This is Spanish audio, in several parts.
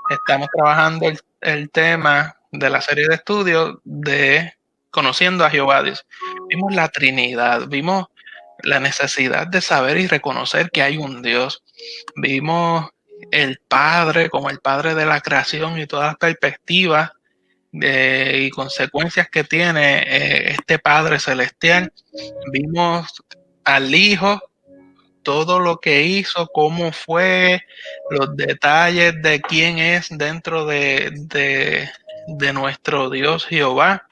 Estamos trabajando el tema de la serie de estudios de Conociendo a Jehová Dios. Vimos la Trinidad, vimos la necesidad de saber y reconocer que hay un Dios. Vimos el Padre como el Padre de la creación y todas las perspectivas y consecuencias que tiene este Padre celestial. Vimos al Hijo, todo lo que hizo, cómo fue, los detalles de quién es dentro de nuestro Dios Jehová.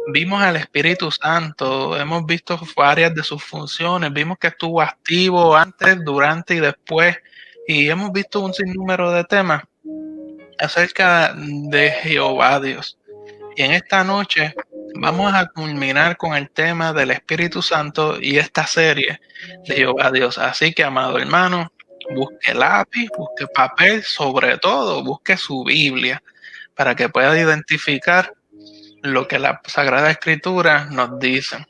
Vimos al Espíritu Santo, hemos visto varias de sus funciones, vimos que estuvo activo antes, durante y después, y hemos visto un sinnúmero de temas acerca de Jehová Dios. Y en esta noche vamos a culminar con el tema del Espíritu Santo y esta serie de Jehová Dios. Así que, amado hermano, busque lápiz, busque papel, sobre todo busque su Biblia para que pueda identificar lo que la Sagrada Escritura nos dice.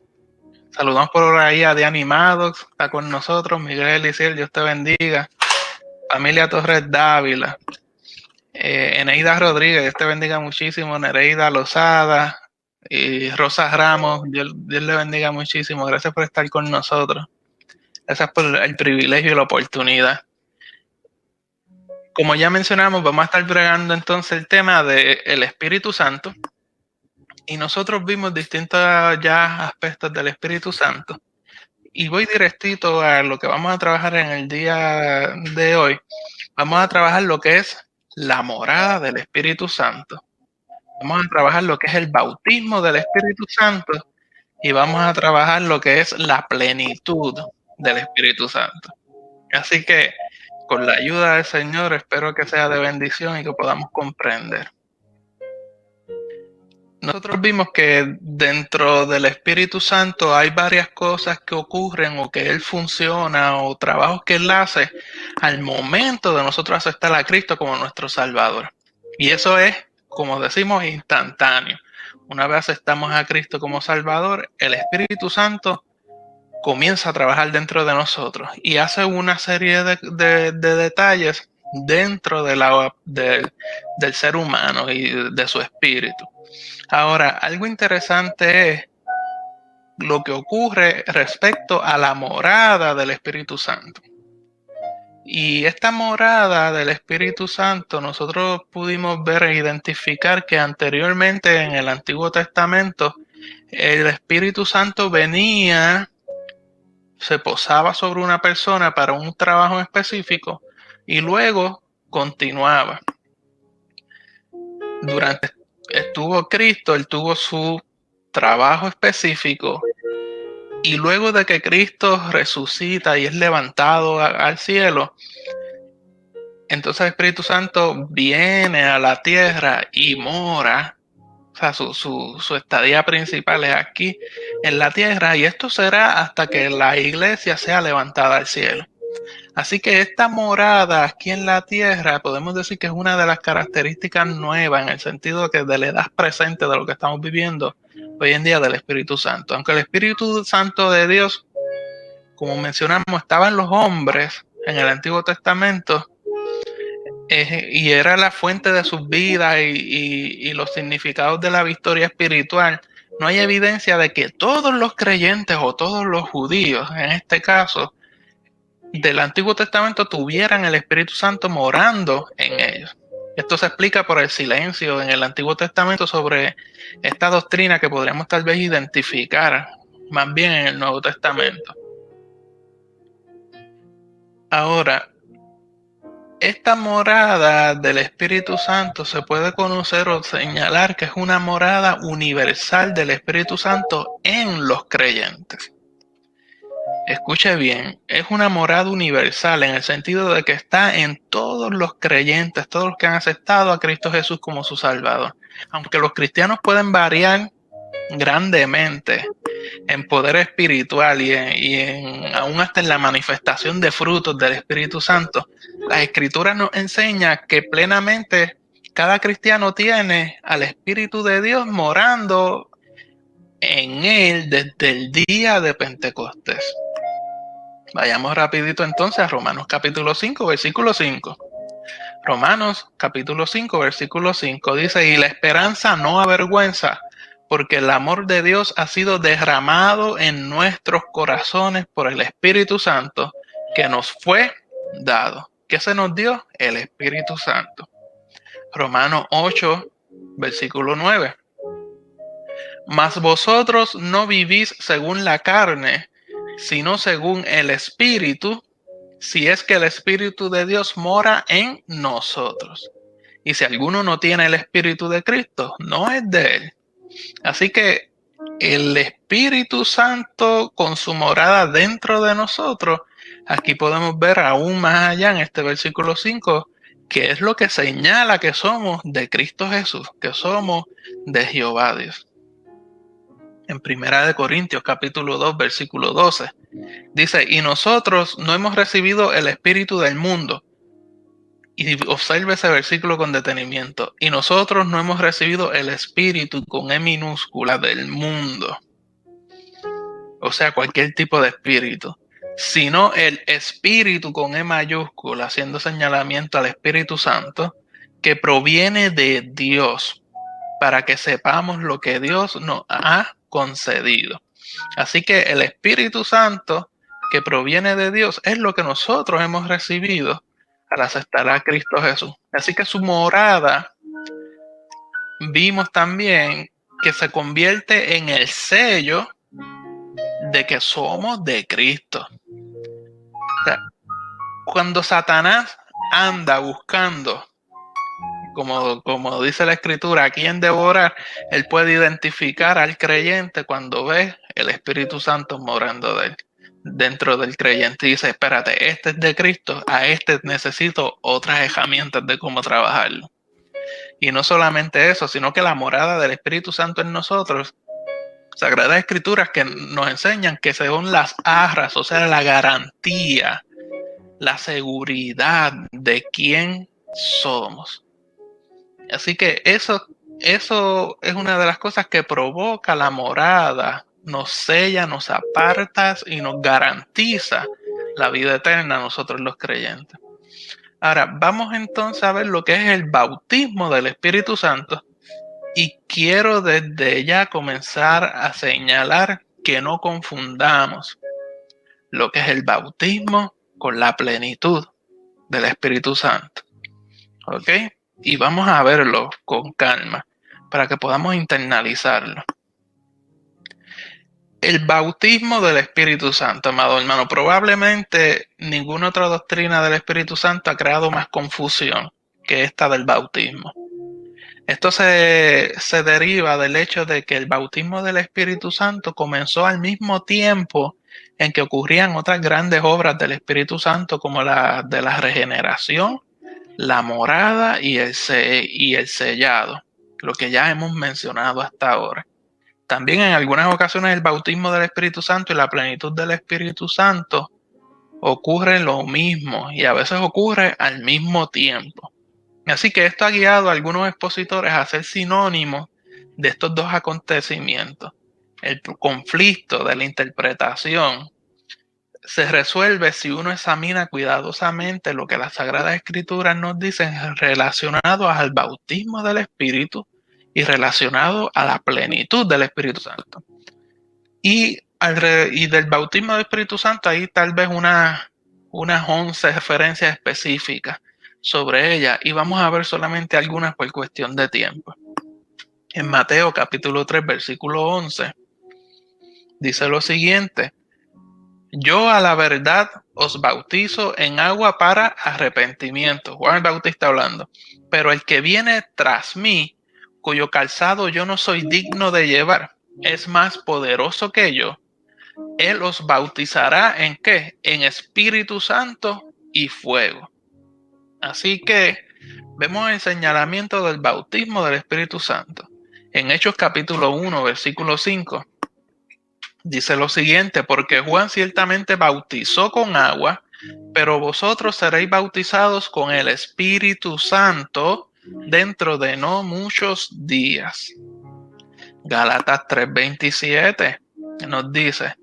Saludamos por ahí a Diana Maddox, está con nosotros, Miguel Eliciel, Dios te bendiga. Familia Torres Dávila, Eneida Rodríguez, Dios te bendiga muchísimo. Nereida Lozada y Rosa Ramos, Dios le bendiga muchísimo. Gracias por estar con nosotros. Gracias por el privilegio y la oportunidad. Como ya mencionamos, vamos a estar bregando entonces el tema del Espíritu Santo. Y nosotros vimos distintos ya aspectos del Espíritu Santo. Y voy directito a lo que vamos a trabajar en el día de hoy. Vamos a trabajar lo que es la morada del Espíritu Santo. Vamos a trabajar lo que es el bautismo del Espíritu Santo y vamos a trabajar lo que es la plenitud del Espíritu Santo. Así que, con la ayuda del Señor, espero que sea de bendición y que podamos comprender. Nosotros vimos que dentro del Espíritu Santo hay varias cosas que ocurren o que Él funciona o trabajos que Él hace al momento de nosotros aceptar a Cristo como nuestro Salvador. Y eso es, como decimos, instantáneo. Una vez aceptamos a Cristo como Salvador, el Espíritu Santo comienza a trabajar dentro de nosotros y hace una serie de detalles dentro del ser humano y de su espíritu. Ahora, algo interesante es lo que ocurre respecto a la morada del Espíritu Santo. Y esta morada del Espíritu Santo nosotros pudimos ver e identificar que anteriormente en el Antiguo Testamento el Espíritu Santo venía, se posaba sobre una persona para un trabajo específico y luego continuaba. Durante estuvo Cristo, él tuvo su trabajo específico y luego de que Cristo resucita y es levantado al cielo, entonces el Espíritu Santo viene a la tierra y mora. O sea, su estadía principal es aquí en la tierra y esto será hasta que la iglesia sea levantada al cielo. Así que esta morada aquí en la tierra podemos decir que es una de las características nuevas en el sentido que de la edad presente de lo que estamos viviendo hoy en día del Espíritu Santo. Aunque el Espíritu Santo de Dios, como mencionamos, estaba en los hombres en el Antiguo Testamento y era la fuente de sus vidas y los significados de la victoria espiritual, no hay evidencia de que todos los creyentes o todos los judíos, en este caso, del Antiguo Testamento tuvieran el Espíritu Santo morando en ellos. Esto se explica por el silencio en el Antiguo Testamento sobre esta doctrina que podríamos tal vez identificar más bien en el Nuevo Testamento. Ahora, esta morada del Espíritu Santo se puede conocer o señalar que es una morada universal del Espíritu Santo en los creyentes. Escuche bien, es una morada universal en el sentido de que está en todos los creyentes, todos los que han aceptado a Cristo Jesús como su Salvador. Aunque los cristianos pueden variar grandemente en poder espiritual aún hasta en la manifestación de frutos del Espíritu Santo, las Escrituras nos enseñan que plenamente cada cristiano tiene al Espíritu de Dios morando en él desde el día de Pentecostés. Vayamos rapidito entonces a Romanos capítulo 5, versículo 5. Romanos capítulo 5, versículo 5 dice, y la esperanza no avergüenza, porque el amor de Dios ha sido derramado en nuestros corazones por el Espíritu Santo que nos fue dado. ¿Qué se nos dio? El Espíritu Santo. Romanos 8, versículo 9. Mas vosotros no vivís según la carne, sino según el Espíritu, si es que el Espíritu de Dios mora en nosotros. Y si alguno no tiene el Espíritu de Cristo, no es de él. Así que el Espíritu Santo con su morada dentro de nosotros, aquí podemos ver aún más allá en este versículo 5, que es lo que señala que somos de Cristo Jesús, que somos de Jehová Dios. En 1 Corintios capítulo 2, versículo 12, dice, y nosotros no hemos recibido el Espíritu del mundo. Y observe ese versículo con detenimiento. Y nosotros no hemos recibido el Espíritu con E minúscula del mundo. O sea, cualquier tipo de espíritu. Sino el Espíritu con E mayúscula, haciendo señalamiento al Espíritu Santo, que proviene de Dios, para que sepamos lo que Dios nos ha concedido. Así que el Espíritu Santo que proviene de Dios es lo que nosotros hemos recibido al aceptar a Cristo Jesús. Así que su morada, vimos también que se convierte en el sello de que somos de Cristo. O sea, cuando Satanás anda buscando, como dice la Escritura, a quién devorar, él puede identificar al creyente cuando ve el Espíritu Santo morando de él, dentro del creyente, y dice, espérate, este es de Cristo, a este necesito otras herramientas de cómo trabajarlo. Y no solamente eso, sino que la morada del Espíritu Santo en nosotros, Sagradas Escrituras que nos enseñan que son las arras, o sea, la garantía, la seguridad de quién somos. Así que eso es una de las cosas que provoca la morada, nos sella, nos aparta y nos garantiza la vida eterna a nosotros los creyentes. Ahora, vamos entonces a ver lo que es el bautismo del Espíritu Santo, y quiero desde ya comenzar a señalar que no confundamos lo que es el bautismo con la plenitud del Espíritu Santo. ¿Ok? Y vamos a verlo con calma para que podamos internalizarlo. El bautismo del Espíritu Santo, amado hermano, probablemente ninguna otra doctrina del Espíritu Santo ha creado más confusión que esta del bautismo. Esto se deriva del hecho de que el bautismo del Espíritu Santo comenzó al mismo tiempo en que ocurrían otras grandes obras del Espíritu Santo, como la de la regeneración, la morada y el sellado, lo que ya hemos mencionado hasta ahora. También en algunas ocasiones el bautismo del Espíritu Santo y la plenitud del Espíritu Santo ocurre lo mismo, y a veces ocurre al mismo tiempo. Así que esto ha guiado a algunos expositores a ser sinónimos de estos dos acontecimientos. El conflicto de la interpretación se resuelve si uno examina cuidadosamente lo que las Sagradas Escrituras nos dicen relacionado al bautismo del Espíritu y relacionado a la plenitud del Espíritu Santo. Y del bautismo del Espíritu Santo hay tal vez unas 11 referencias específicas sobre ella, y vamos a ver solamente algunas por cuestión de tiempo. En Mateo capítulo 3 versículo 11 dice lo siguiente: yo a la verdad os bautizo en agua para arrepentimiento. Juan el Bautista hablando. Pero el que viene tras mí, cuyo calzado yo no soy digno de llevar, es más poderoso que yo. Él os bautizará ¿en qué? En Espíritu Santo y fuego. Así que vemos el señalamiento del bautismo del Espíritu Santo. En Hechos capítulo 1, versículo 5, dice lo siguiente: porque Juan ciertamente bautizó con agua, pero vosotros seréis bautizados con el Espíritu Santo dentro de no muchos días. Gálatas 3:27 nos dice: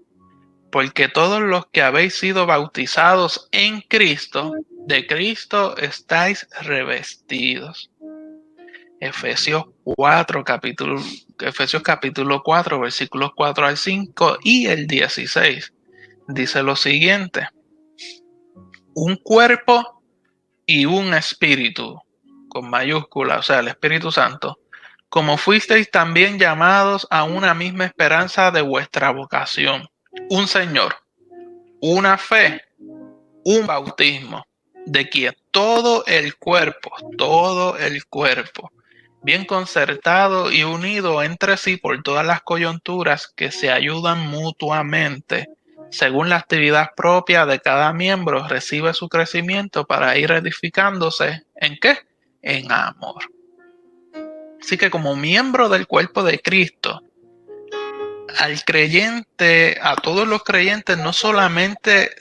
porque todos los que habéis sido bautizados en Cristo, de Cristo estáis revestidos. Efesios capítulo 4, versículos 4 al 5 y el 16. Dice lo siguiente: un cuerpo y un espíritu, con mayúscula, o sea, el Espíritu Santo, como fuisteis también llamados a una misma esperanza de vuestra vocación. Un Señor, una fe, un bautismo, de quien todo el cuerpo, bien concertado y unido entre sí por todas las coyunturas que se ayudan mutuamente, según la actividad propia de cada miembro, recibe su crecimiento para ir edificándose. ¿En qué? En amor. Así que como miembro del cuerpo de Cristo, al creyente, a todos los creyentes, no solamente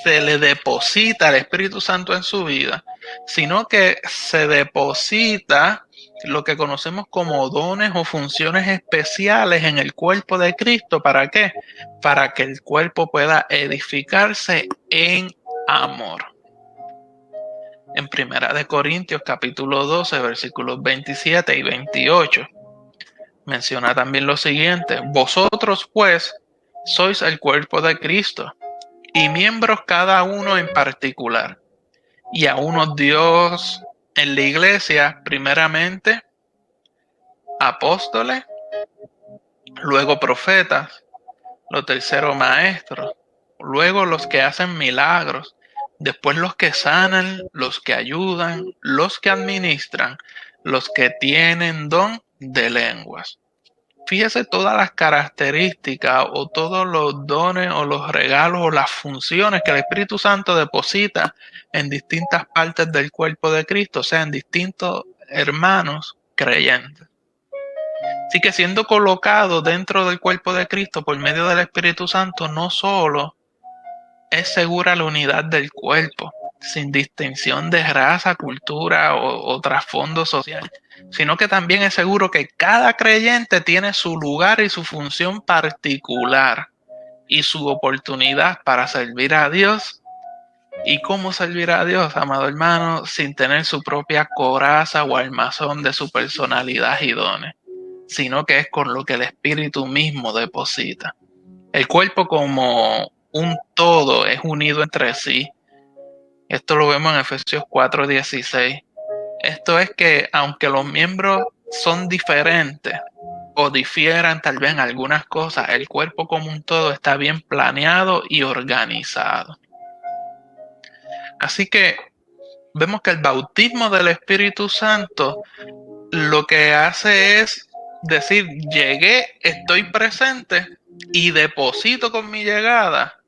se le deposita el Espíritu Santo en su vida, sino que se deposita lo que conocemos como dones o funciones especiales en el cuerpo de Cristo. ¿Para qué? Para que el cuerpo pueda edificarse en amor. En 1 Corintios capítulo 12, versículos 27 y 28. Menciona también lo siguiente: vosotros pues sois el cuerpo de Cristo y miembros cada uno en particular. Y a uno Dios en la iglesia, primeramente apóstoles, luego profetas, lo tercero maestros, luego los que hacen milagros, después los que sanan, los que ayudan, los que administran, los que tienen don de lenguas. Fíjese todas las características o todos los dones o los regalos o las funciones que el Espíritu Santo deposita en distintas partes del cuerpo de Cristo, o sea, en distintos hermanos creyentes. Así que siendo colocado dentro del cuerpo de Cristo por medio del Espíritu Santo, no solo es segura la unidad del cuerpo, sin distinción de raza, cultura o trasfondo social, sino que también es seguro que cada creyente tiene su lugar y su función particular y su oportunidad para servir a Dios. ¿Y cómo servir a Dios, amado hermano, sin tener su propia coraza o armazón de su personalidad y dones, sino que es con lo que el Espíritu mismo deposita? El cuerpo como un todo es unido entre sí. Esto lo vemos en Efesios 4:16. Esto es que aunque los miembros son diferentes o difieran tal vez en algunas cosas, el cuerpo como un todo está bien planeado y organizado. Así que vemos que el bautismo del Espíritu Santo lo que hace es decir: llegué, estoy presente y deposito con mi llegada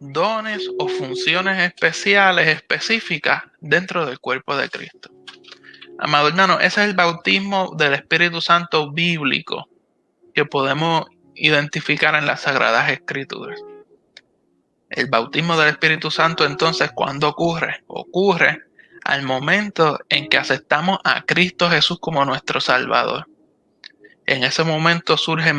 dones o funciones especiales, específicas dentro del cuerpo de Cristo. Amado hermano, ese es el bautismo del Espíritu Santo bíblico que podemos identificar en las Sagradas Escrituras. El bautismo del Espíritu Santo, entonces, ¿cuándo ocurre? Ocurre al momento en que aceptamos a Cristo Jesús como nuestro Salvador. En ese momento surge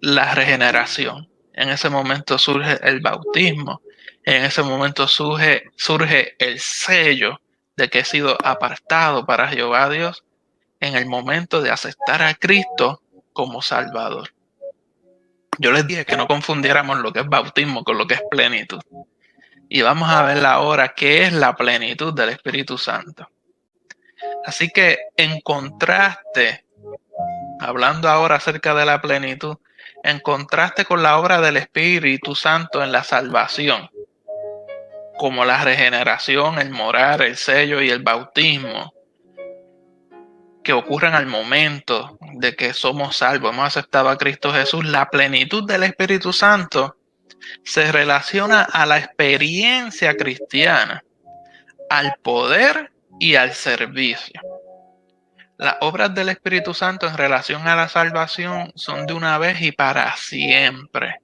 la regeneración. En ese momento surge el bautismo. En ese momento surge el sello de que he sido apartado para Jehová Dios, en el momento de aceptar a Cristo como Salvador. Yo les dije que no confundiéramos lo que es bautismo con lo que es plenitud. Y vamos a ver ahora qué es la plenitud del Espíritu Santo. Así que en contraste, hablando ahora acerca de la plenitud, en contraste con la obra del Espíritu Santo en la salvación, como la regeneración, el morar, el sello y el bautismo, que ocurren al momento de que somos salvos, hemos aceptado a Cristo Jesús, la plenitud del Espíritu Santo se relaciona a la experiencia cristiana, al poder y al servicio. Las obras del Espíritu Santo en relación a la salvación son de una vez y para siempre.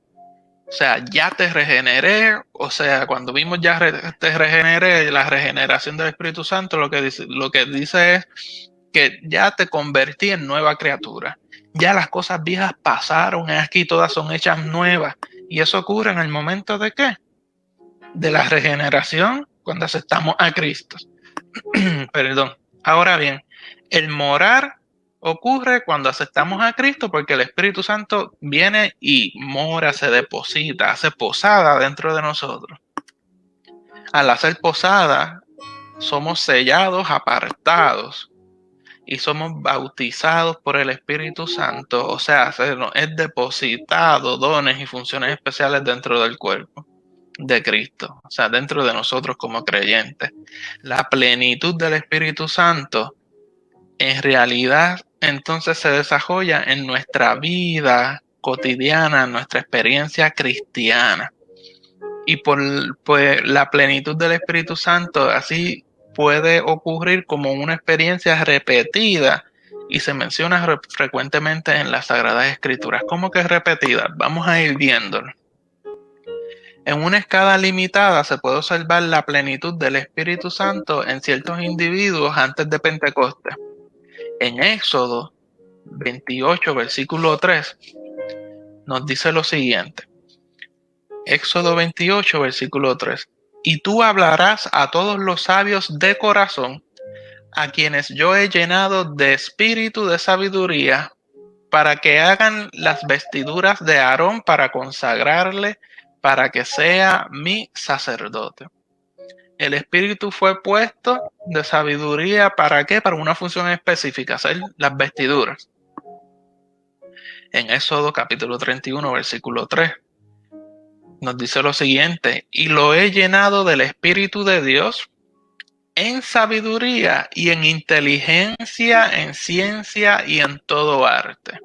O sea, ya te regeneré, o sea, cuando vimos ya te regeneré, la regeneración del Espíritu Santo lo que dice es que ya te convertí en nueva criatura. Ya las cosas viejas pasaron, aquí todas son hechas nuevas. Y eso ocurre en el momento de ¿qué? De la regeneración cuando aceptamos a Cristo. Perdón. Ahora bien, el morar ocurre cuando aceptamos a Cristo porque el Espíritu Santo viene y mora, se deposita, hace posada dentro de nosotros. Al hacer posada, somos sellados, apartados y somos bautizados por el Espíritu Santo. O sea, se nos es depositado dones y funciones especiales dentro del cuerpo de Cristo, o sea, dentro de nosotros como creyentes. La plenitud del Espíritu Santo en realidad entonces se desarrolla en nuestra vida cotidiana, en nuestra experiencia cristiana. Y por pues, la plenitud del Espíritu Santo así puede ocurrir como una experiencia repetida y se menciona frecuentemente en las Sagradas Escrituras. ¿Cómo que repetida? Vamos a ir viéndolo. En una escala limitada se puede observar la plenitud del Espíritu Santo en ciertos individuos antes de Pentecostés. En Éxodo 28, versículo 3, nos dice lo siguiente. Éxodo 28, versículo 3. Y tú hablarás a todos los sabios de corazón, a quienes yo he llenado de espíritu de sabiduría, para que hagan las vestiduras de Aarón para consagrarle, para que sea mi sacerdote. El espíritu fue puesto de sabiduría, ¿para qué? Para una función específica, hacer las vestiduras. En Éxodo capítulo 31, versículo 3, nos dice lo siguiente: y lo he llenado del Espíritu de Dios en sabiduría y en inteligencia, en ciencia y en todo arte.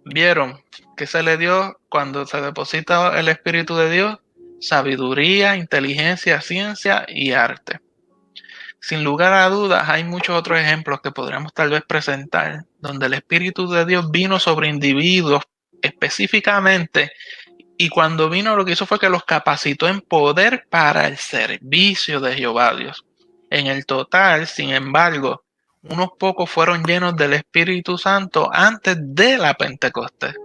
¿Vieron que se le dio cuando se deposita el Espíritu de Dios? Sabiduría, inteligencia, ciencia y arte. Sin lugar a dudas, hay muchos otros ejemplos que podríamos tal vez presentar, donde el Espíritu de Dios vino sobre individuos específicamente, y cuando vino lo que hizo fue que los capacitó en poder para el servicio de Jehová Dios. En el total, sin embargo, unos pocos fueron llenos del Espíritu Santo antes de la Pentecostés.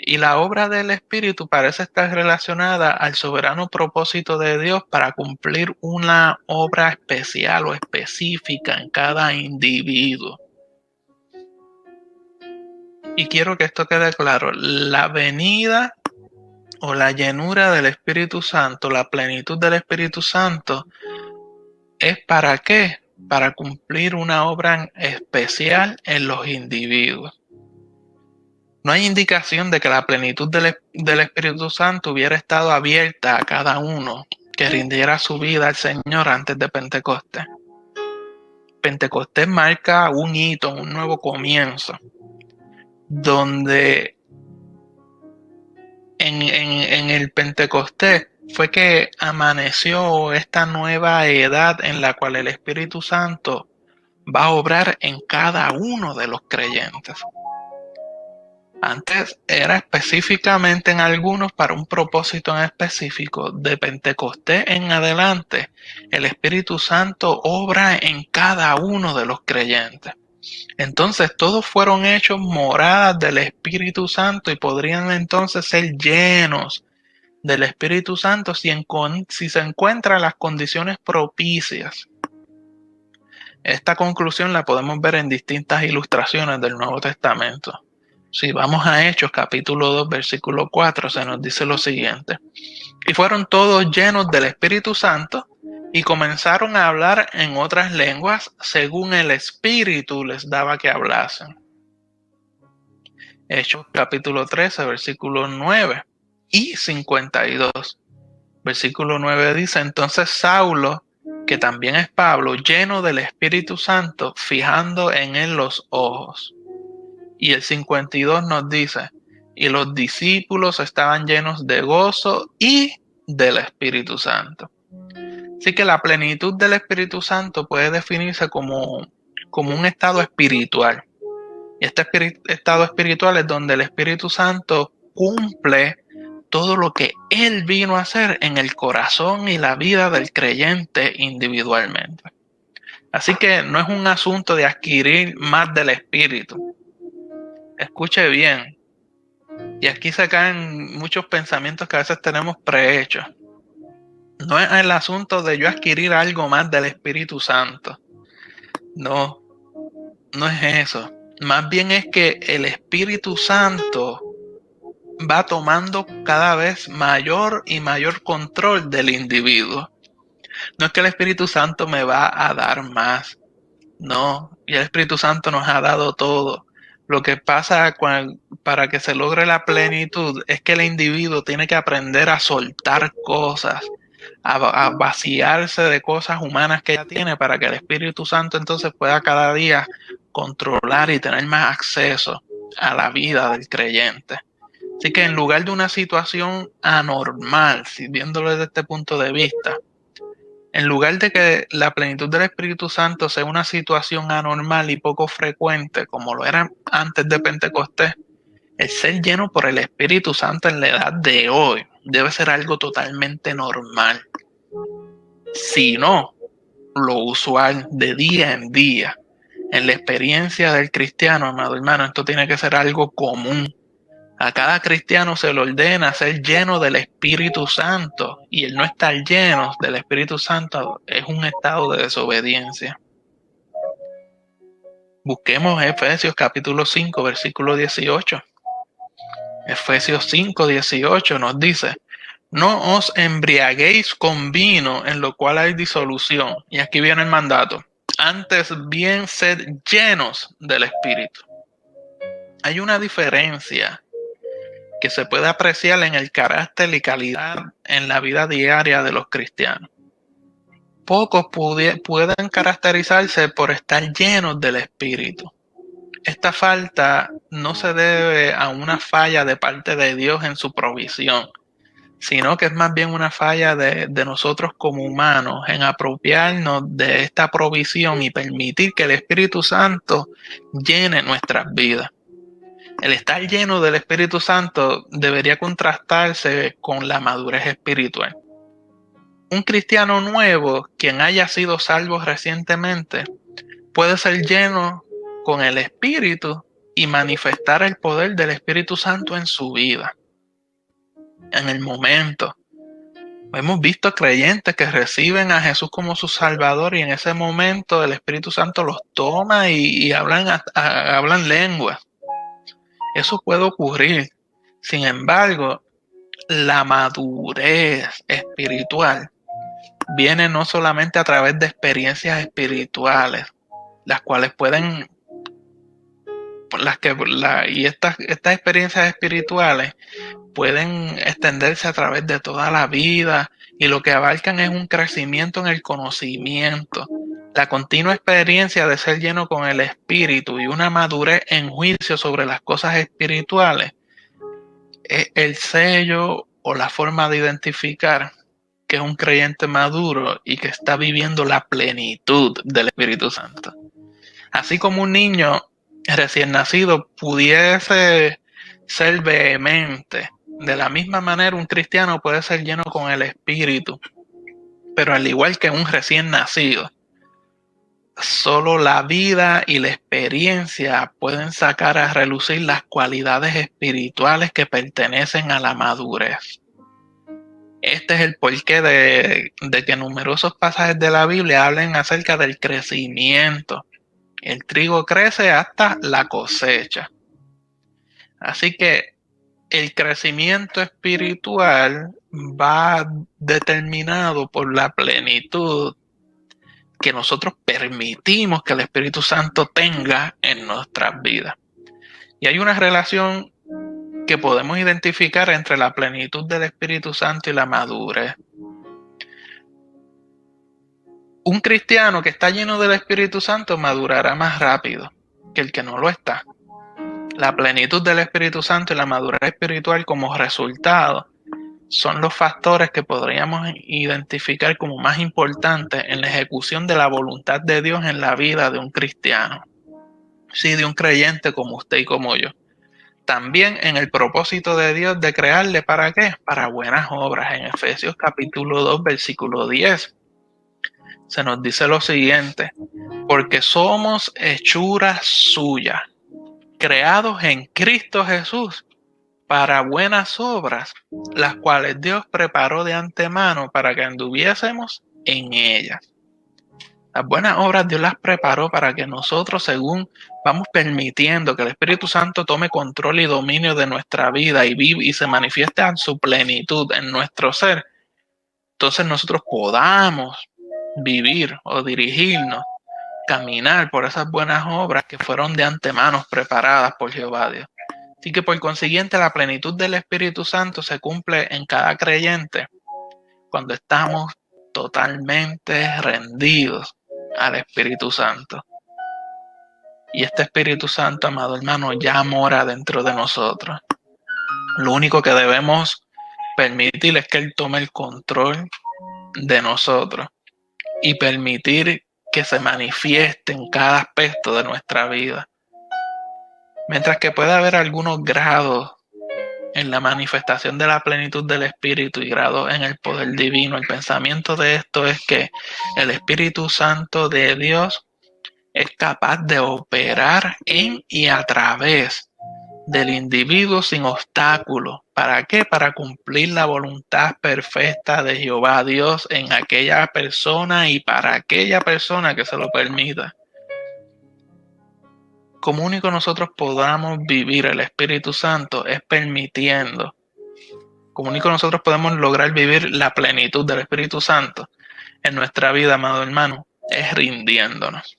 Y la obra del Espíritu parece estar relacionada al soberano propósito de Dios para cumplir una obra especial o específica en cada individuo. Y quiero que esto quede claro: la venida o la llenura del Espíritu Santo, la plenitud del Espíritu Santo, ¿es para qué? Para cumplir una obra especial en los individuos. No hay indicación de que la plenitud del Espíritu Santo hubiera estado abierta a cada uno que rindiera su vida al Señor antes de Pentecostés. Pentecostés marca un hito, un nuevo comienzo, donde en el Pentecostés fue que amaneció esta nueva edad en la cual el Espíritu Santo va a obrar en cada uno de los creyentes. Antes era específicamente en algunos para un propósito en específico. De Pentecostés en adelante, el Espíritu Santo obra en cada uno de los creyentes. Entonces todos fueron hechos moradas del Espíritu Santo y podrían entonces ser llenos del Espíritu Santo si se encuentran las condiciones propicias. Esta conclusión la podemos ver en distintas ilustraciones del Nuevo Testamento. Si vamos a Hechos capítulo 2, versículo 4, se nos dice lo siguiente: y fueron todos llenos del Espíritu Santo y comenzaron a hablar en otras lenguas según el Espíritu les daba que hablasen. Hechos capítulo 13, versículo 9 y 52. Versículo 9 dice: entonces Saulo, que también es Pablo, lleno del Espíritu Santo, fijando en él los ojos. Y el 52 nos dice: y los discípulos estaban llenos de gozo y del Espíritu Santo. Así que la plenitud del Espíritu Santo puede definirse como un estado espiritual. Y este estado espiritual es donde el Espíritu Santo cumple todo lo que Él vino a hacer en el corazón y la vida del creyente individualmente. Así que no es un asunto de adquirir más del Espíritu. Escuche bien, y aquí se caen muchos pensamientos que a veces tenemos prehechos. No es el asunto de yo adquirir algo más del Espíritu Santo. No, no es eso. Más bien es que el Espíritu Santo va tomando cada vez mayor y mayor control del individuo. No es que el Espíritu Santo me va a dar más. No, y el Espíritu Santo nos ha dado todo. Lo que pasa para que se logre la plenitud es que el individuo tiene que aprender a soltar cosas, a vaciarse de cosas humanas que ya tiene para que el Espíritu Santo entonces pueda cada día controlar y tener más acceso a la vida del creyente. Así que en lugar de una situación anormal, si viéndolo desde este punto de vista, en lugar de que la plenitud del Espíritu Santo sea una situación anormal y poco frecuente, como lo era antes de Pentecostés, el ser lleno por el Espíritu Santo en la edad de hoy debe ser algo totalmente normal. Si no, lo usual de día en día, en la experiencia del cristiano, amado hermano, esto tiene que ser algo común. A cada cristiano se le ordena ser lleno del Espíritu Santo, y el no estar lleno del Espíritu Santo es un estado de desobediencia. Busquemos Efesios capítulo 5, versículo 18. Efesios 5, 18 nos dice: no os embriaguéis con vino en lo cual hay disolución. Y aquí viene el mandato: antes bien sed llenos del Espíritu. Hay una diferencia que se puede apreciar en el carácter y calidad en la vida diaria de los cristianos. Pocos pueden caracterizarse por estar llenos del Espíritu. Esta falta no se debe a una falla de parte de Dios en su provisión, sino que es más bien una falla de nosotros como humanos en apropiarnos de esta provisión y permitir que el Espíritu Santo llene nuestras vidas. El estar lleno del Espíritu Santo debería contrastarse con la madurez espiritual. Un cristiano nuevo, quien haya sido salvo recientemente, puede ser lleno con el Espíritu y manifestar el poder del Espíritu Santo en su vida. En el momento, hemos visto creyentes que reciben a Jesús como su Salvador y en ese momento el Espíritu Santo los toma y hablan lenguas. Eso puede ocurrir. Sin embargo, la madurez espiritual viene no solamente a través de experiencias espirituales, las cuales pueden, estas experiencias espirituales pueden extenderse a través de toda la vida y lo que abarcan es un crecimiento en el conocimiento, la continua experiencia de ser lleno con el Espíritu y una madurez en juicio sobre las cosas espirituales. Es el sello o la forma de identificar que es un creyente maduro y que está viviendo la plenitud del Espíritu Santo. Así como un niño recién nacido pudiese ser vehemente, de la misma manera un cristiano puede ser lleno con el Espíritu, pero al igual que un recién nacido, solo la vida y la experiencia pueden sacar a relucir las cualidades espirituales que pertenecen a la madurez. Este es el porqué de que numerosos pasajes de la Biblia hablen acerca del crecimiento. El trigo crece hasta la cosecha. Así que el crecimiento espiritual va determinado por la plenitud que nosotros permitimos que el Espíritu Santo tenga en nuestras vidas. Y hay una relación que podemos identificar entre la plenitud del Espíritu Santo y la madurez. Un cristiano que está lleno del Espíritu Santo madurará más rápido que el que no lo está. La plenitud del Espíritu Santo y la madurez espiritual como resultado son los factores que podríamos identificar como más importantes en la ejecución de la voluntad de Dios en la vida de un cristiano. Sí, de un creyente como usted y como yo. También en el propósito de Dios de crearle, ¿para qué? Para buenas obras. En Efesios capítulo 2, versículo 10, se nos dice lo siguiente: porque somos hechuras suyas, creados en Cristo Jesús para buenas obras, las cuales Dios preparó de antemano para que anduviésemos en ellas. Las buenas obras Dios las preparó para que nosotros, según vamos permitiendo que el Espíritu Santo tome control y dominio de nuestra vida y vive y se manifieste en su plenitud en nuestro ser, entonces nosotros podamos vivir o dirigirnos, caminar por esas buenas obras que fueron de antemano preparadas por Jehová Dios. Así que por consiguiente la plenitud del Espíritu Santo se cumple en cada creyente cuando estamos totalmente rendidos al Espíritu Santo. Y este Espíritu Santo, amado hermano, ya mora dentro de nosotros. Lo único que debemos permitir es que Él tome el control de nosotros y permitir que se manifieste en cada aspecto de nuestra vida. Mientras que puede haber algunos grados en la manifestación de la plenitud del Espíritu y grados en el poder divino, el pensamiento de esto es que el Espíritu Santo de Dios es capaz de operar en y a través del individuo sin obstáculo. ¿Para qué? Para cumplir la voluntad perfecta de Jehová Dios en aquella persona y para aquella persona que se lo permita. Como único nosotros podamos vivir el Espíritu Santo es permitiendo. Como único nosotros podemos lograr vivir la plenitud del Espíritu Santo en nuestra vida, amado hermano, es rindiéndonos.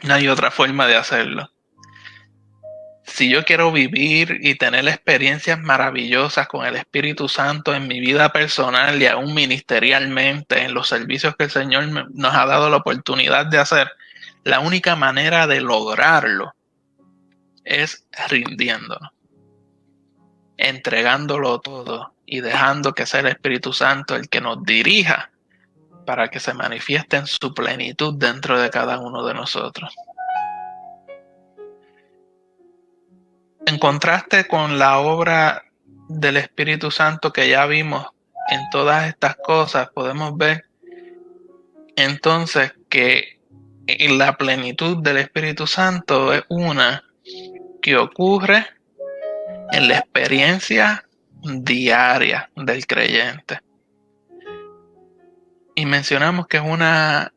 No hay otra forma de hacerlo. Si yo quiero vivir y tener experiencias maravillosas con el Espíritu Santo en mi vida personal y aún ministerialmente en los servicios que el Señor nos ha dado la oportunidad de hacer, la única manera de lograrlo es rindiéndonos, entregándolo todo y dejando que sea el Espíritu Santo el que nos dirija para que se manifieste en su plenitud dentro de cada uno de nosotros. En contraste con la obra del Espíritu Santo que ya vimos en todas estas cosas, podemos ver entonces que la plenitud del Espíritu Santo es una que ocurre en la experiencia diaria del creyente. Y mencionamos que es una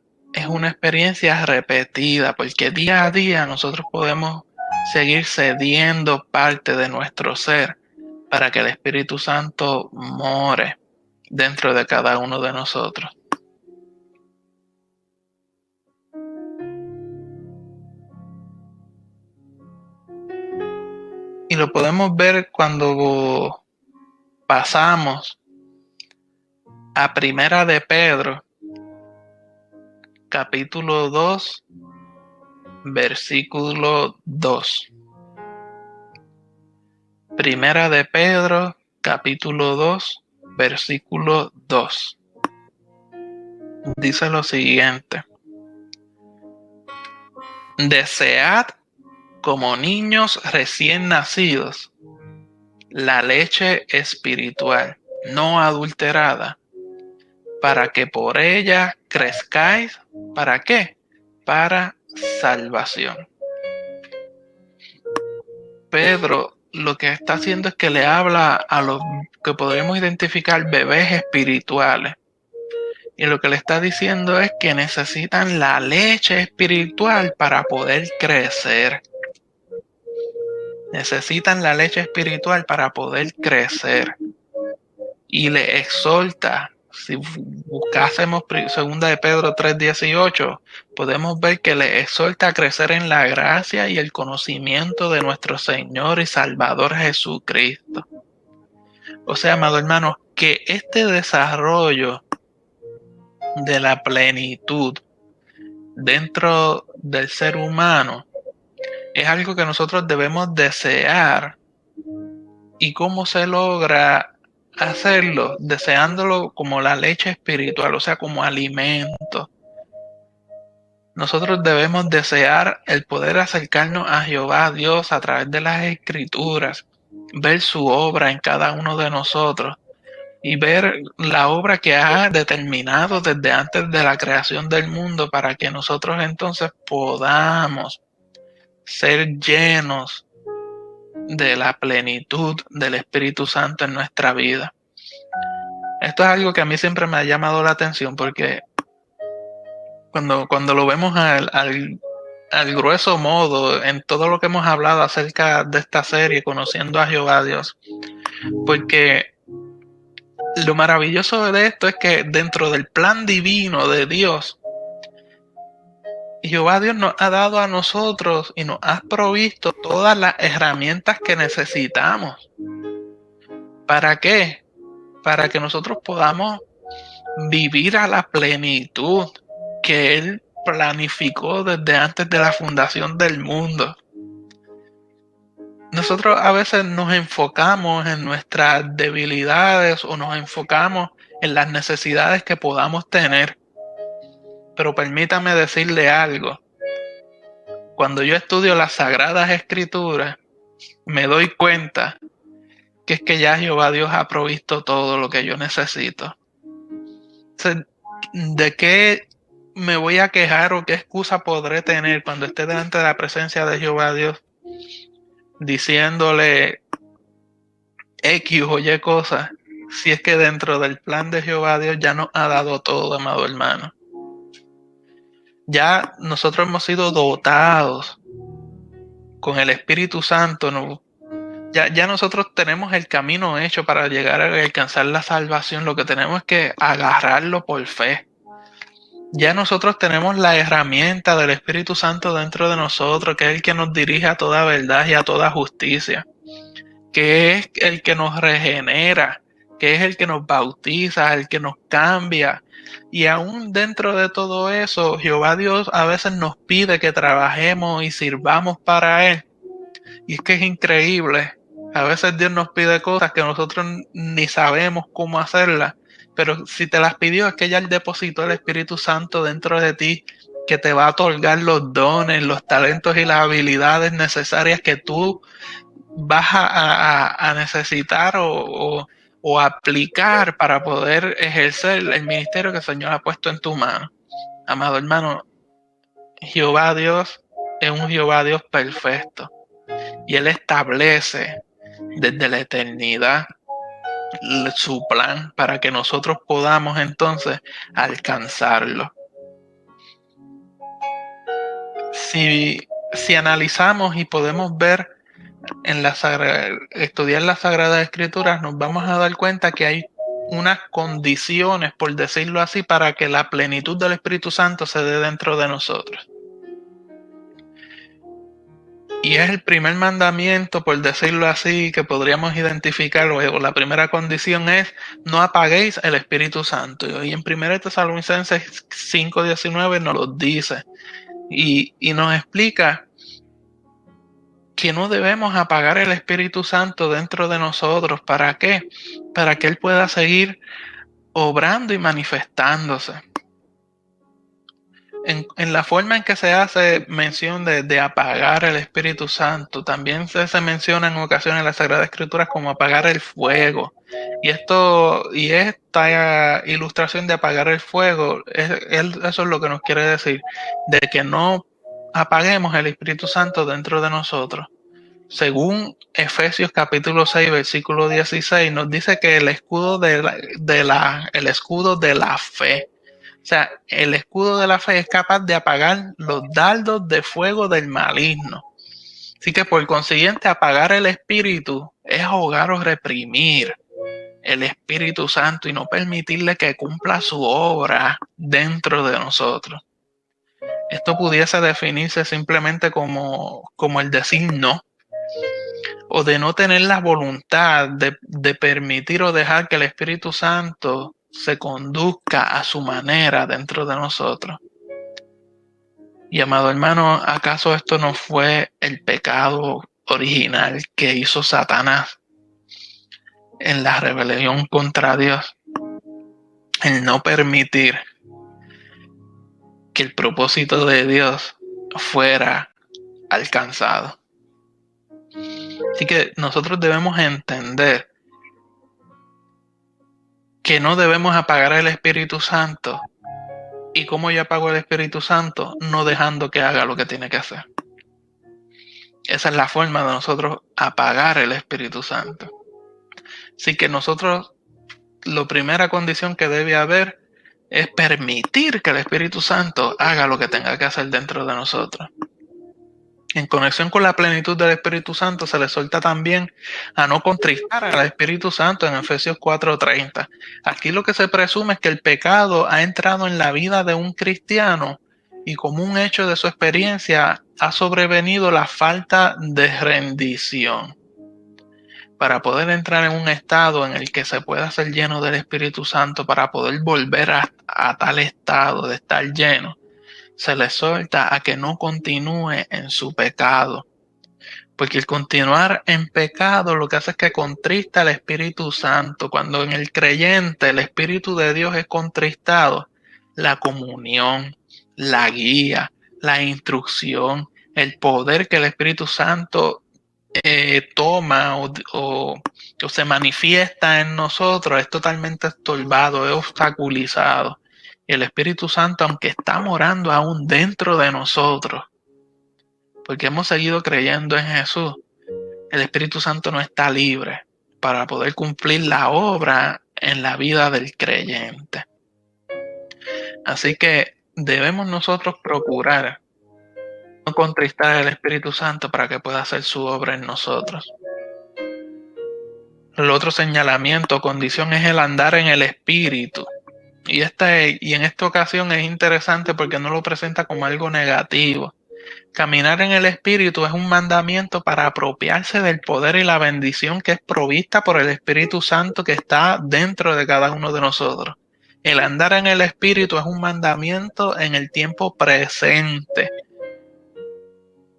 experiencia repetida, porque día a día nosotros podemos seguir cediendo parte de nuestro ser para que el Espíritu Santo more dentro de cada uno de nosotros. Y lo podemos ver cuando pasamos a Primera de Pedro, capítulo 2, versículo 2. Primera de Pedro, capítulo 2, versículo 2. Dice lo siguiente: desead como niños recién nacidos la leche espiritual, no adulterada, para que por ella crezcáis. ¿Para qué? Para salvación. Pedro lo que está haciendo es que le habla a los que podemos identificar bebés espirituales. Y lo que le está diciendo es que necesitan la leche espiritual para poder crecer. Necesitan la leche espiritual para poder crecer. Y le exhorta, si buscásemos 2 de Pedro 3:18, podemos ver que le exhorta a crecer en la gracia y el conocimiento de nuestro Señor y Salvador Jesucristo. O sea, amado hermano, que este desarrollo de la plenitud dentro del ser humano es algo que nosotros debemos desear. ¿Y cómo se logra hacerlo? Deseándolo como la leche espiritual, o sea, como alimento. Nosotros debemos desear el poder acercarnos a Jehová Dios a través de las Escrituras, ver su obra en cada uno de nosotros y ver la obra que ha determinado desde antes de la creación del mundo para que nosotros entonces podamos ser llenos de la plenitud del Espíritu Santo en nuestra vida. Esto es algo que a mí siempre me ha llamado la atención porque cuando lo vemos al grueso modo en todo lo que hemos hablado acerca de esta serie, Conociendo a Jehová Dios, porque lo maravilloso de esto es que dentro del plan divino de Dios, Jehová Dios nos ha dado a nosotros y nos ha provisto todas las herramientas que necesitamos. ¿Para qué? Para que nosotros podamos vivir a la plenitud que Él planificó desde antes de la fundación del mundo. Nosotros a veces nos enfocamos en nuestras debilidades o nos enfocamos en las necesidades que podamos tener. Pero permítame decirle algo. Cuando yo estudio las Sagradas Escrituras, me doy cuenta que es que ya Jehová Dios ha provisto todo lo que yo necesito. ¿De qué me voy a quejar o qué excusa podré tener cuando esté delante de la presencia de Jehová Dios diciéndole X o Y cosas, si es que dentro del plan de Jehová Dios ya nos ha dado todo, amado hermano? Ya nosotros hemos sido dotados con el Espíritu Santo, ¿no? Ya nosotros tenemos el camino hecho para llegar a alcanzar la salvación. Lo que tenemos es que agarrarlo por fe. Ya nosotros tenemos la herramienta del Espíritu Santo dentro de nosotros, que es el que nos dirige a toda verdad y a toda justicia, que es el que nos regenera, que es el que nos bautiza, el que nos cambia. Y aún dentro de todo eso, Jehová Dios a veces nos pide que trabajemos y sirvamos para Él. Y es que es increíble. A veces Dios nos pide cosas que nosotros ni sabemos cómo hacerlas. Pero si te las pidió es que ya Él depositó el Espíritu Santo dentro de ti, que te va a otorgar los dones, los talentos y las habilidades necesarias que tú vas a necesitar o aplicar para poder ejercer el ministerio que el Señor ha puesto en tu mano. Amado hermano, Jehová Dios es un Jehová Dios perfecto y Él establece desde la eternidad su plan para que nosotros podamos entonces alcanzarlo. Si analizamos y podemos ver estudiar las Sagradas Escrituras, nos vamos a dar cuenta que hay unas condiciones, por decirlo así, para que la plenitud del Espíritu Santo se dé dentro de nosotros. Y es el primer mandamiento, por decirlo así, que podríamos identificar, o la primera condición es: no apaguéis el Espíritu Santo. Y en 1 Tesalonicenses 5:19 nos lo dice y nos explica que no debemos apagar el Espíritu Santo dentro de nosotros. ¿Para qué? Para que Él pueda seguir obrando y manifestándose. En la forma en que se hace mención de apagar el Espíritu Santo, también se menciona en ocasiones en las Sagradas Escrituras como apagar el fuego. Y esta ilustración de apagar el fuego, eso es lo que nos quiere decir, de que no apaguemos el Espíritu Santo dentro de nosotros. Según Efesios capítulo 6, versículo 16, nos dice que el escudo el escudo de la fe, o sea, el escudo de la fe es capaz de apagar los dardos de fuego del maligno. Así que por consiguiente, apagar el espíritu es ahogar o reprimir el Espíritu Santo y no permitirle que cumpla su obra dentro de nosotros. Esto pudiese definirse simplemente como el decir no, o de no tener la voluntad de permitir o dejar que el Espíritu Santo se conduzca a su manera dentro de nosotros. Y amado hermano, ¿acaso esto no fue el pecado original que hizo Satanás en la rebelión contra Dios? El no permitir que el propósito de Dios fuera alcanzado. Así que nosotros debemos entender que no debemos apagar el Espíritu Santo. ¿Y cómo yo apago el Espíritu Santo? No dejando que haga lo que tiene que hacer. Esa es la forma de nosotros apagar el Espíritu Santo. Así que nosotros, la primera condición que debe haber es permitir que el Espíritu Santo haga lo que tenga que hacer dentro de nosotros. En conexión con la plenitud del Espíritu Santo se le suelta también a no contristar al Espíritu Santo en Efesios 4:30. Aquí lo que se presume es que el pecado ha entrado en la vida de un cristiano y como un hecho de su experiencia ha sobrevenido la falta de rendición. Para poder entrar en un estado en el que se pueda ser lleno del Espíritu Santo, para poder volver a tal estado de estar lleno, se le exhorta a que no continúe en su pecado. Porque el continuar en pecado lo que hace es que contrista al Espíritu Santo. Cuando en el creyente el Espíritu de Dios es contristado, la comunión, la guía, la instrucción, el poder que el Espíritu Santo toma o se manifiesta en nosotros es totalmente estorbado, es obstaculizado. Y el Espíritu Santo, aunque está morando aún dentro de nosotros, porque hemos seguido creyendo en Jesús, el Espíritu Santo no está libre para poder cumplir la obra en la vida del creyente. Así que debemos nosotros procurar no contristar al Espíritu Santo para que pueda hacer su obra en nosotros. El otro señalamiento o condición es el andar en el Espíritu. Y en esta ocasión es interesante porque no lo presenta como algo negativo. Caminar en el Espíritu es un mandamiento para apropiarse del poder y la bendición que es provista por el Espíritu Santo que está dentro de cada uno de nosotros. El andar en el Espíritu es un mandamiento en el tiempo presente.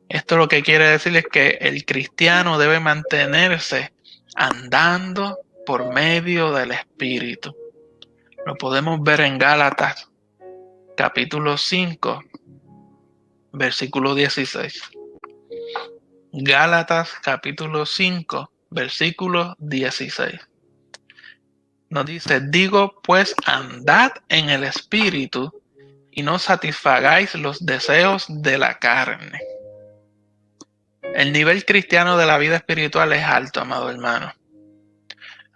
Esto lo que quiere decir es que el cristiano debe mantenerse andando por medio del Espíritu. Lo podemos ver en Gálatas, capítulo 5, versículo 16. Gálatas, capítulo 5, versículo 16. Nos dice, digo pues andad en el Espíritu y no satisfagáis los deseos de la carne. El nivel cristiano de la vida espiritual es alto, amado hermano.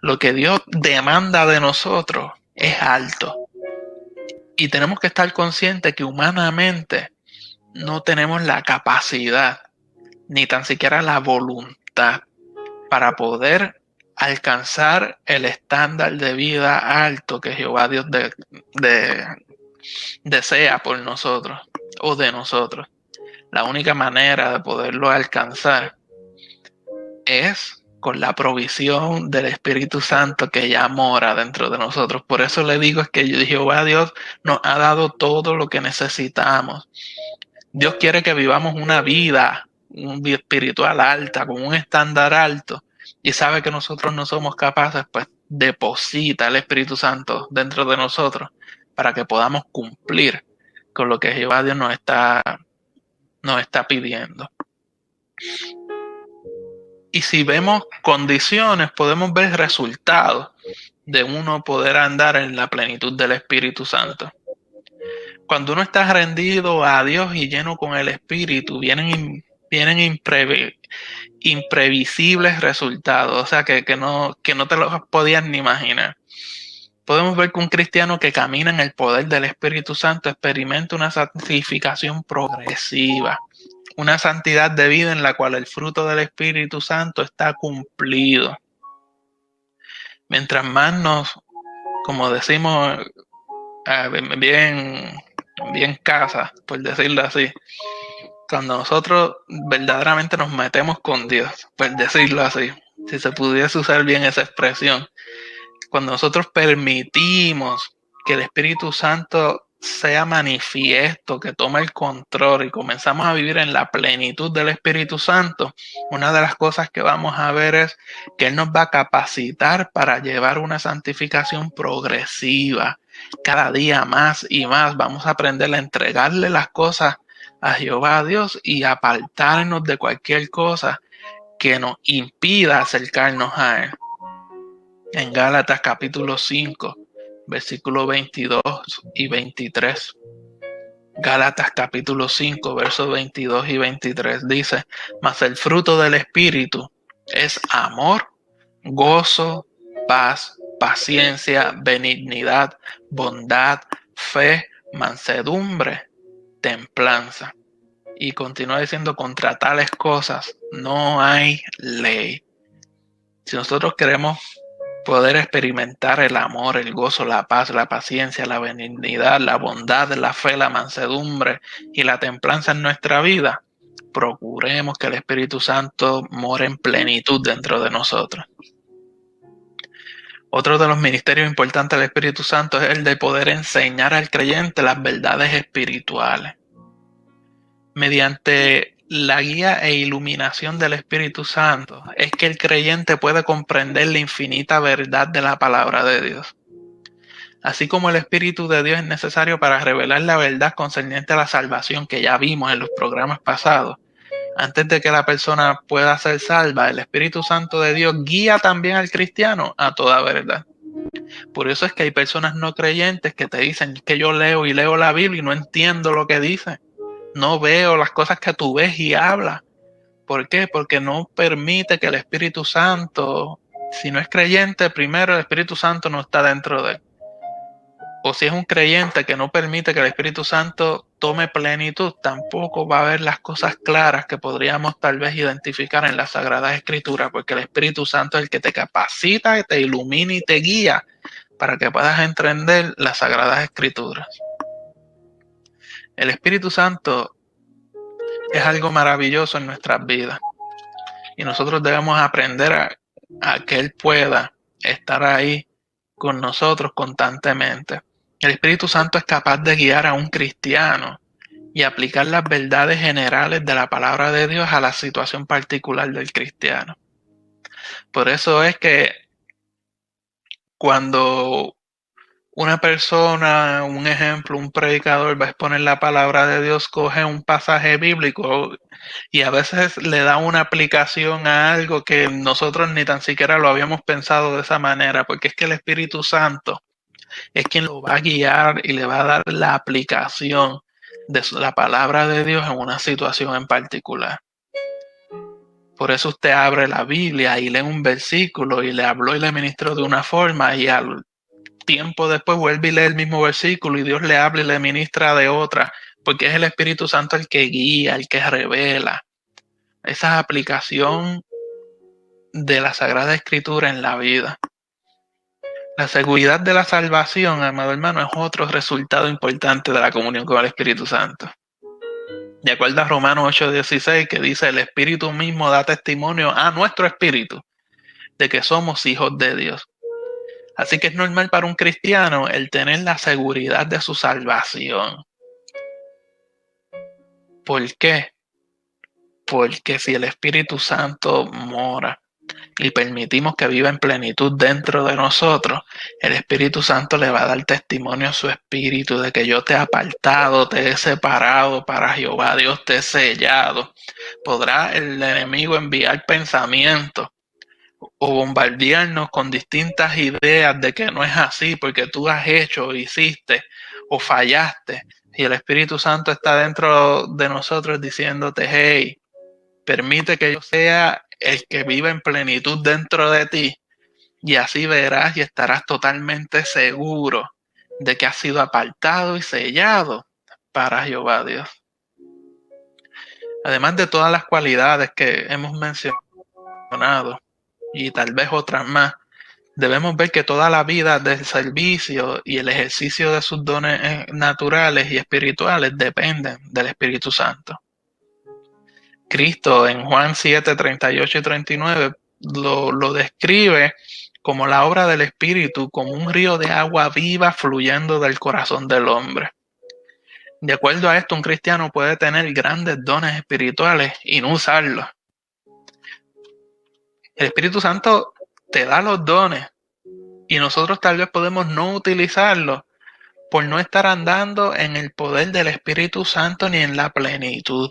Lo que Dios demanda de nosotros es alto. Y tenemos que estar conscientes que humanamente no tenemos la capacidad, ni tan siquiera la voluntad para poder alcanzar el estándar de vida alto que Jehová Dios desea por nosotros o de nosotros. La única manera de poderlo alcanzar es con la provisión del Espíritu Santo que ya mora dentro de nosotros. Por eso le digo es que Jehová Dios nos ha dado todo lo que necesitamos. Dios quiere que vivamos una vida espiritual alta, con un estándar alto, y sabe que nosotros no somos capaces, pues deposita el Espíritu Santo dentro de nosotros para que podamos cumplir con lo que Jehová Dios nos está pidiendo. Y si vemos condiciones, podemos ver resultados de uno poder andar en la plenitud del Espíritu Santo. Cuando uno está rendido a Dios y lleno con el Espíritu, vienen imprevisibles resultados, o sea, que no te los podías ni imaginar. Podemos ver que un cristiano que camina en el poder del Espíritu Santo experimenta una santificación progresiva, una santidad de vida en la cual el fruto del Espíritu Santo está cumplido. Mientras más como decimos, bien casa, por decirlo así, cuando nosotros verdaderamente nos metemos con Dios, por decirlo así, si se pudiese usar bien esa expresión, cuando nosotros permitimos que el Espíritu Santo sea manifiesto, que tome el control y comenzamos a vivir en la plenitud del Espíritu Santo, una de las cosas que vamos a ver es que Él nos va a capacitar para llevar una santificación progresiva. Cada día más y más vamos a aprender a entregarle las cosas a Jehová, a Dios, y apartarnos de cualquier cosa que nos impida acercarnos a Él. En Gálatas capítulo 5, versículos 22 y 23. Gálatas capítulo 5, versos 22 y 23 dice: mas el fruto del Espíritu es amor, gozo, paz, paciencia, benignidad, bondad, fe, mansedumbre, templanza. Y continúa diciendo: contra tales cosas no hay ley. Si nosotros queremos poder experimentar el amor, el gozo, la paz, la paciencia, la benignidad, la bondad, la fe, la mansedumbre y la templanza en nuestra vida, procuremos que el Espíritu Santo more en plenitud dentro de nosotros. Otro de los ministerios importantes del Espíritu Santo es el de poder enseñar al creyente las verdades espirituales. Mediante la guía e iluminación del Espíritu Santo es que el creyente puede comprender la infinita verdad de la palabra de Dios. Así como el Espíritu de Dios es necesario para revelar la verdad concerniente a la salvación que ya vimos en los programas pasados, antes de que la persona pueda ser salva, el Espíritu Santo de Dios guía también al cristiano a toda verdad. Por eso es que hay personas no creyentes que te dicen que yo leo y leo la Biblia y no entiendo lo que dice. No veo las cosas que tú ves y hablas. ¿Por qué? Porque no permite que el Espíritu Santo, si no es creyente, primero el Espíritu Santo no está dentro de él. O si es un creyente que no permite que el Espíritu Santo tome plenitud, tampoco va a ver las cosas claras que podríamos tal vez identificar en las Sagradas Escrituras, porque el Espíritu Santo es el que te capacita, te ilumina y te guía para que puedas entender las Sagradas Escrituras. El Espíritu Santo es algo maravilloso en nuestras vidas y nosotros debemos aprender a que Él pueda estar ahí con nosotros constantemente. El Espíritu Santo es capaz de guiar a un cristiano y aplicar las verdades generales de la palabra de Dios a la situación particular del cristiano. Por eso es que cuando una persona, un ejemplo, un predicador va a exponer la palabra de Dios, coge un pasaje bíblico y a veces le da una aplicación a algo que nosotros ni tan siquiera lo habíamos pensado de esa manera, porque es que el Espíritu Santo es quien lo va a guiar y le va a dar la aplicación de la palabra de Dios en una situación en particular. Por eso usted abre la Biblia y lee un versículo y le habló y le ministró de una forma y al tiempo después vuelve y lee el mismo versículo y Dios le habla y le ministra de otra, porque es el Espíritu Santo el que guía, el que revela. Esa aplicación de la Sagrada Escritura en la vida. La seguridad de la salvación, amado hermano, es otro resultado importante de la comunión con el Espíritu Santo. De acuerdo a Romanos 8:16, que dice: el Espíritu mismo da testimonio a nuestro espíritu de que somos hijos de Dios. Así que es normal para un cristiano el tener la seguridad de su salvación. ¿Por qué? Porque si el Espíritu Santo mora y permitimos que viva en plenitud dentro de nosotros, el Espíritu Santo le va a dar testimonio a su espíritu de que yo te he apartado, te he separado para Jehová, Dios te he sellado. Podrá el enemigo enviar pensamientos o bombardearnos con distintas ideas de que no es así porque tú has hecho, hiciste o fallaste. Y el Espíritu Santo está dentro de nosotros diciéndote: hey, permite que yo sea el que viva en plenitud dentro de ti, y así verás y estarás totalmente seguro de que has sido apartado y sellado para Jehová Dios. Además de todas las cualidades que hemos mencionado y tal vez otras más, debemos ver que toda la vida del servicio y el ejercicio de sus dones naturales y espirituales dependen del Espíritu Santo. Cristo en Juan 7, 38 y 39 lo describe como la obra del Espíritu, como un río de agua viva fluyendo del corazón del hombre. De acuerdo a esto, un cristiano puede tener grandes dones espirituales y no usarlos. El Espíritu Santo te da los dones y nosotros tal vez podemos no utilizarlos por no estar andando en el poder del Espíritu Santo ni en la plenitud.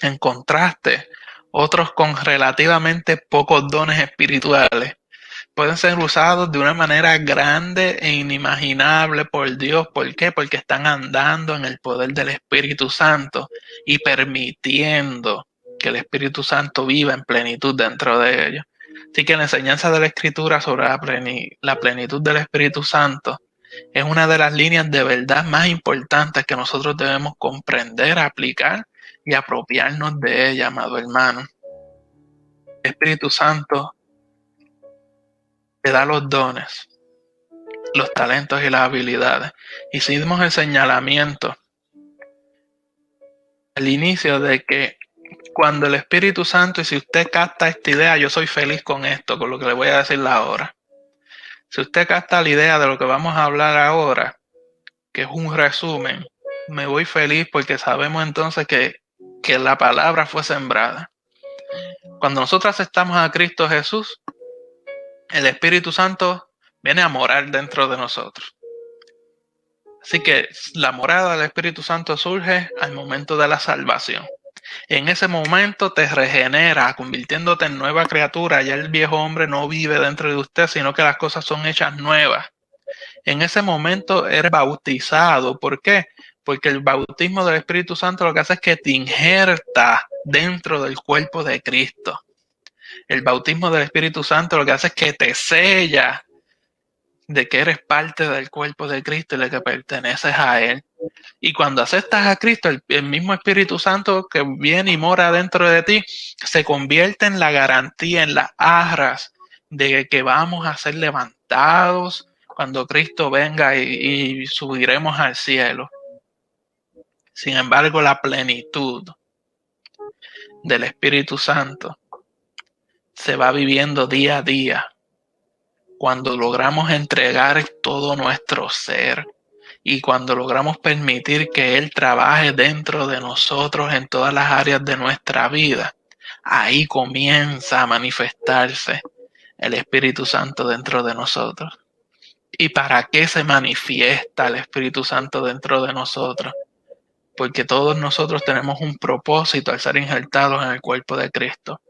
En contraste, otros con relativamente pocos dones espirituales pueden ser usados de una manera grande e inimaginable por Dios. ¿Por qué? Porque están andando en el poder del Espíritu Santo y permitiendo que el Espíritu Santo viva en plenitud dentro de ellos. Así que la enseñanza de la Escritura sobre la plenitud del Espíritu Santo es una de las líneas de verdad más importantes que nosotros debemos comprender, aplicar y apropiarnos de ella, amado hermano. El Espíritu Santo te da los dones, los talentos y las habilidades. Hicimos el señalamiento al inicio de que cuando el Espíritu Santo, y si usted capta esta idea, yo soy feliz con esto, con lo que le voy a decir ahora. Si usted capta la idea de lo que vamos a hablar ahora, que es un resumen, me voy feliz porque sabemos entonces que la palabra fue sembrada. Cuando nosotros aceptamos a Cristo Jesús, el Espíritu Santo viene a morar dentro de nosotros. Así que la morada del Espíritu Santo surge al momento de la salvación. En ese momento te regenera, convirtiéndote en nueva criatura. Ya el viejo hombre no vive dentro de usted, sino que las cosas son hechas nuevas. En ese momento eres bautizado. ¿Por qué? Porque el bautismo del Espíritu Santo lo que hace es que te injerta dentro del cuerpo de Cristo. El bautismo del Espíritu Santo lo que hace es que te sella de que eres parte del cuerpo de Cristo y de que perteneces a Él. Y cuando aceptas a Cristo, el mismo Espíritu Santo que viene y mora dentro de ti, se convierte en la garantía, en las arras de que vamos a ser levantados cuando Cristo venga y subiremos al cielo. Sin embargo, la plenitud del Espíritu Santo se va viviendo día a día cuando logramos entregar todo nuestro ser y cuando logramos permitir que Él trabaje dentro de nosotros en todas las áreas de nuestra vida. Ahí comienza a manifestarse el Espíritu Santo dentro de nosotros. ¿Y para qué se manifiesta el Espíritu Santo dentro de nosotros? Porque todos nosotros tenemos un propósito al ser injertados en el cuerpo de Cristo.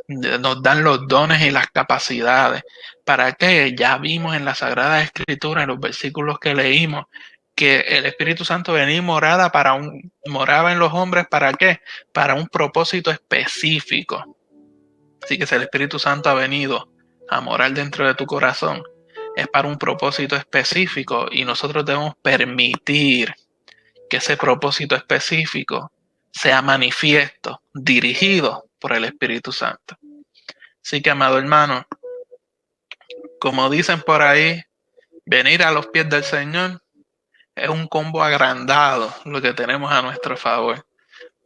Nos dan los dones y las capacidades. ¿Para qué? Ya vimos en la Sagrada Escritura, en los versículos que leímos, que el Espíritu Santo venía y moraba en los hombres. ¿Para qué? Para un propósito específico. Así que si el Espíritu Santo ha venido a morar dentro de tu corazón, es para un propósito específico y nosotros debemos permitir que ese propósito específico sea manifiesto, dirigido por el Espíritu Santo. Así que, amado hermano, como dicen por ahí, venir a los pies del Señor es un combo agrandado lo que tenemos a nuestro favor,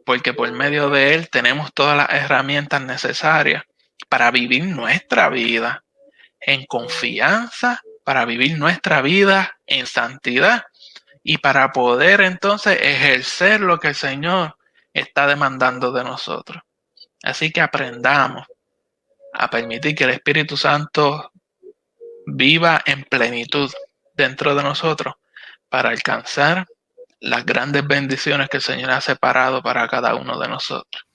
porque por medio de Él tenemos todas las herramientas necesarias para vivir nuestra vida en confianza, para vivir nuestra vida en santidad y para poder entonces ejercer lo que el Señor está demandando de nosotros. Así que aprendamos a permitir que el Espíritu Santo viva en plenitud dentro de nosotros para alcanzar las grandes bendiciones que el Señor ha separado para cada uno de nosotros.